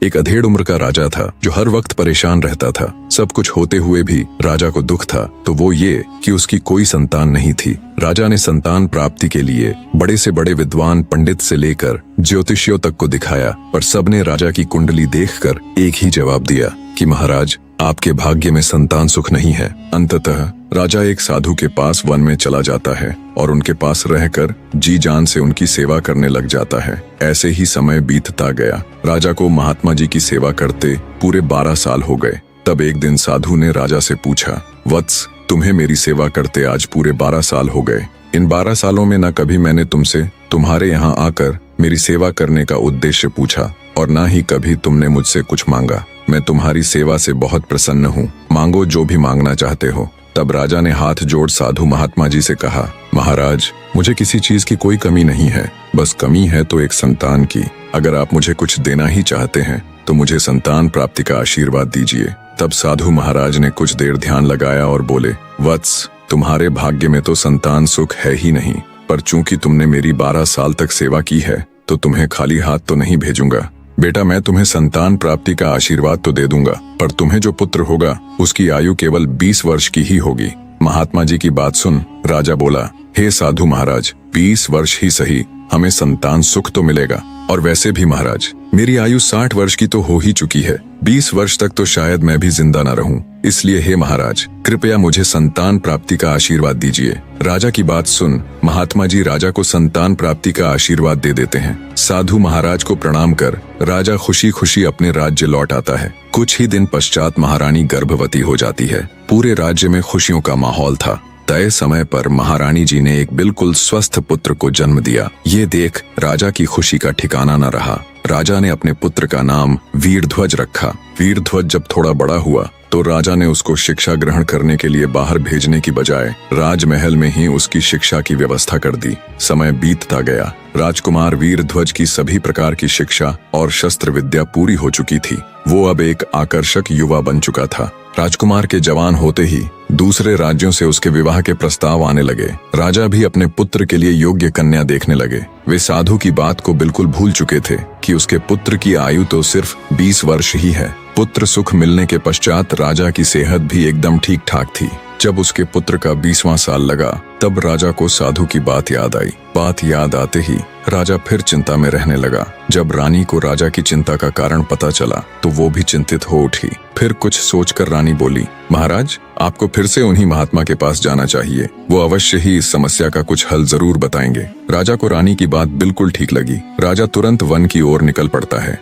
एक अधेड़ उम्र का राजा था जो हर वक्त परेशान रहता था। सब कुछ होते हुए भी राजा को दुख था, तो वो ये कि उसकी कोई संतान नहीं थी। राजा ने संतान प्राप्ति के लिए बड़े से बड़े विद्वान पंडित से लेकर ज्योतिषियों तक को दिखाया, पर सबने राजा की कुंडली देखकर एक ही जवाब दिया कि महाराज, आपके भाग्य में संतान सुख नहीं है। अंततः राजा एक साधु के पास वन में चला जाता है और उनके पास रहकर जी जान से उनकी सेवा करने लग जाता है। ऐसे ही समय बीतता गया। राजा को महात्मा जी की सेवा करते पूरे 12 साल हो गए। तब एक दिन साधु ने राजा से पूछा, वत्स, तुम्हें मेरी सेवा करते आज पूरे 12 साल हो गए। इन 12 सालों में न कभी मैंने तुमसे तुम्हारे यहाँ आकर मेरी सेवा करने का उद्देश्य पूछा और न ही कभी तुमने मुझसे कुछ मांगा। मैं तुम्हारी सेवा से बहुत प्रसन्न हूँ, मांगो जो भी मांगना चाहते हो। तब राजा ने हाथ जोड़ साधु महात्मा जी से कहा, महाराज, मुझे किसी चीज की कोई कमी नहीं है, बस कमी है तो एक संतान की। अगर आप मुझे कुछ देना ही चाहते हैं तो मुझे संतान प्राप्ति का आशीर्वाद दीजिए। तब साधु महाराज ने कुछ देर ध्यान लगाया और बोले, वत्स, तुम्हारे भाग्य में तो संतान सुख है ही नहीं, पर चूंकि तुमने मेरी 12 साल तक सेवा की है तो तुम्हें खाली हाथ तो नहीं भेजूंगा। बेटा, मैं तुम्हें संतान प्राप्ति का आशीर्वाद तो दे दूंगा, पर तुम्हें जो पुत्र होगा उसकी आयु केवल 20 वर्ष की ही होगी। महात्मा जी की बात सुन राजा बोला, हे साधु महाराज, 20 वर्ष ही सही, हमें संतान सुख तो मिलेगा। और वैसे भी महाराज, मेरी आयु 60 वर्ष की तो हो ही चुकी है। 20 वर्ष तक तो शायद मैं भी जिंदा न रहूं। इसलिए हे महाराज, कृपया मुझे संतान प्राप्ति का आशीर्वाद दीजिए। राजा की बात सुन महात्मा जी राजा को संतान प्राप्ति का आशीर्वाद दे देते हैं। साधु महाराज को प्रणाम कर राजा खुशी खुशी अपने राज्य लौट आता है। कुछ ही दिन पश्चात महारानी गर्भवती हो जाती है। पूरे राज्य में खुशियों का माहौल था। तय समय पर महारानी जी ने एक बिल्कुल स्वस्थ पुत्र को जन्म दिया। ये देख राजा की खुशी का ठिकाना न रहा। राजा ने अपने पुत्र का नाम वीरध्वज रखा। वीरध्वज जब थोड़ा बड़ा हुआ तो राजा ने उसको शिक्षा ग्रहण करने के लिए बाहर भेजने की बजाय राजमहल में ही उसकी शिक्षा की व्यवस्था कर दी। समय बीतता गया। राजकुमार वीरध्वज की सभी प्रकार की शिक्षा और शस्त्र विद्या पूरी हो चुकी थी। वो अब एक आकर्षक युवा बन चुका था। राजकुमार के जवान होते ही दूसरे राज्यों से उसके विवाह के प्रस्ताव आने लगे। राजा भी अपने पुत्र के लिए योग्य कन्या देखने लगे। वे साधु की बात को बिल्कुल भूल चुके थे कि उसके पुत्र की आयु तो सिर्फ 20 वर्ष ही है। पुत्र सुख मिलने के पश्चात राजा की सेहत भी एकदम ठीक ठाक थी। जब उसके पुत्र का 20वां साल लगा तब राजा को साधु की बात याद आई। बात याद आते ही राजा फिर चिंता में रहने लगा। जब रानी को राजा की चिंता का कारण पता चला तो वो भी चिंतित हो उठी। फिर कुछ सोचकर रानी बोली, महाराज, आपको फिर से उन्हीं महात्मा के पास जाना चाहिए। वो अवश्य ही इस समस्या का कुछ हल जरूर बताएंगे। राजा को रानी की बात बिल्कुल ठीक लगी। राजा तुरंत वन की ओर निकल पड़ता है।